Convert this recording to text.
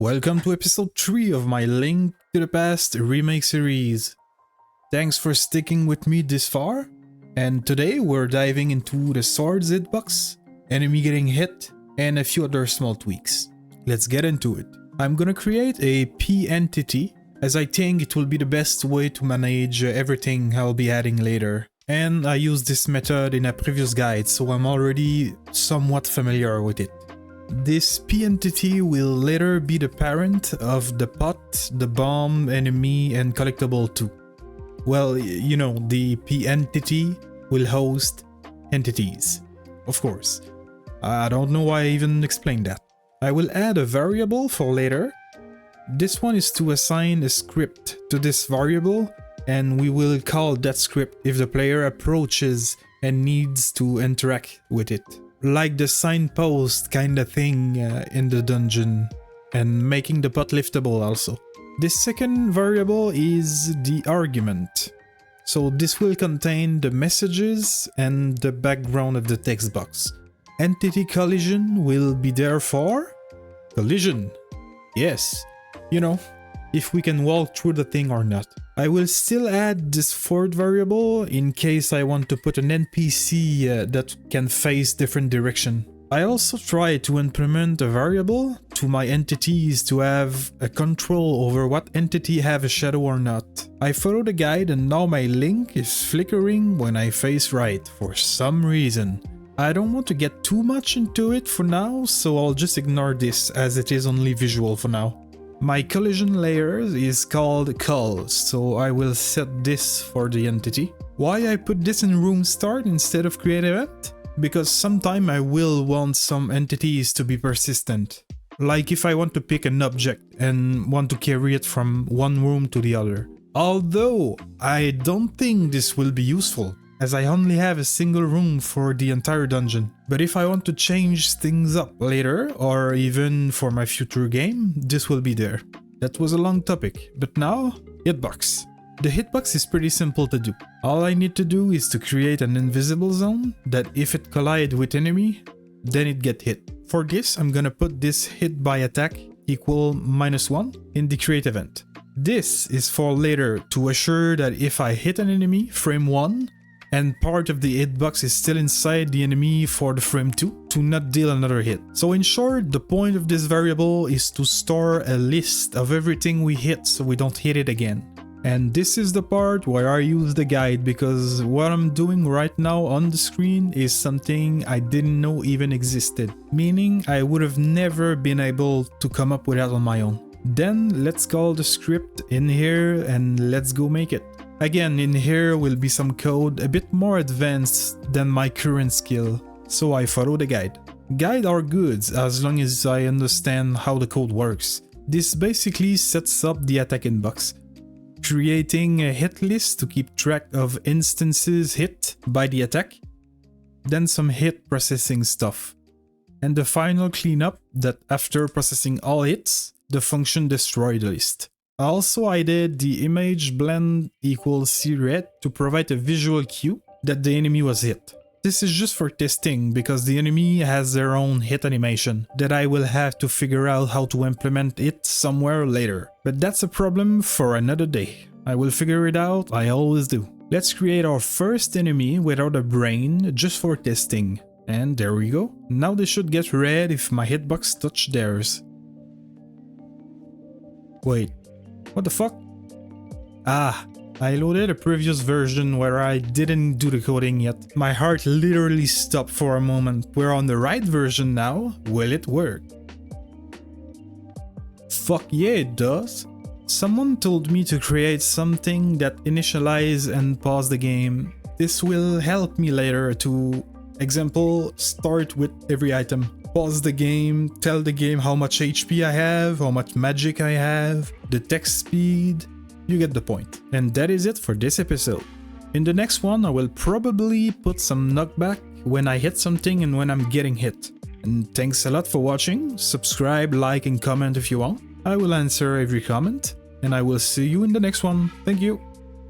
Welcome to episode 3 of my Link to the Past remake series. Thanks for sticking with me this far, and today we're diving into the sword's hitbox, enemy getting hit, and a few other small tweaks. Let's get into it. I'm gonna create a P entity, as I think it will be the best way to manage everything I'll be adding later. And I used this method in a previous guide, so I'm already somewhat familiar with it. This P entity will later be the parent of the pot, the bomb, enemy, and collectible too. Well, you know, the P entity will host entities, of course. I don't know why I even explained that. I will add a variable for later. This one is to assign a script to this variable, and we will call that script if the player approaches and needs to interact with it. Like the signpost kinda thing in the dungeon, and making the pot liftable also. This second variable is the argument. So this will contain the messages and the background of the text box. Entity collision will be there for collision. Yes, you know, if we can walk through the thing or not. I will still add this fourth variable in case I want to put an NPC that can face different direction. I also try to implement a variable to my entities to have a control over what entity have a shadow or not. I followed the guide and now my link is flickering when I face right for some reason. I don't want to get too much into it for now, so I'll just ignore this as it is only visual for now. My collision layer is called Cull, so I will set this for the entity. Why I put this in room start instead of create event? Because sometime I will want some entities to be persistent. Like if I want to pick an object and want to carry it from one room to the other. Although I don't think this will be useful, as I only have a single room for the entire dungeon. But if I want to change things up later, or even for my future game, this will be there. That was a long topic, but now, hitbox. The hitbox is pretty simple to do. All I need to do is to create an invisible zone that if it collides with enemy, then it gets hit. For this, I'm gonna put this hit by attack equal -1 in the create event. This is for later to assure that if I hit an enemy, frame 1, and part of the hitbox is still inside the enemy for the frame 2 to not deal another hit. So in short, the point of this variable is to store a list of everything we hit so we don't hit it again. And this is the part where I use the guide, because what I'm doing right now on the screen is something I didn't know even existed, meaning I would have never been able to come up with that on my own. Then let's call the script in here and let's go make it. Again, in here will be some code a bit more advanced than my current skill, so I follow the guide. Guides are good as long as I understand how the code works. This basically sets up the attack inbox, creating a hit list to keep track of instances hit by the attack, then some hit processing stuff, and the final cleanup that after processing all hits, the function destroy the list. Also, I did the image blend equals C-red to provide a visual cue that the enemy was hit. This is just for testing because the enemy has their own hit animation that I will have to figure out how to implement it somewhere later. But that's a problem for another day. I will figure it out, I always do. Let's create our first enemy without a brain just for testing. And there we go. Now they should get red if my hitbox touch theirs. Wait. What the fuck? Ah, I loaded a previous version where I didn't do the coding yet. My heart literally stopped for a moment. We're on the right version now. Will it work? Fuck yeah, it does. Someone told me to create something that initialize and pause the game. This will help me later to, example, start with every item. Pause the game, tell the game how much HP I have, how much magic I have, the text speed, you get the point. And that is it for this episode. In the next one I will probably put some knockback when I hit something and when I'm getting hit. And thanks a lot for watching, subscribe, like and comment if you want. I will answer every comment, and I will see you in the next one. Thank you.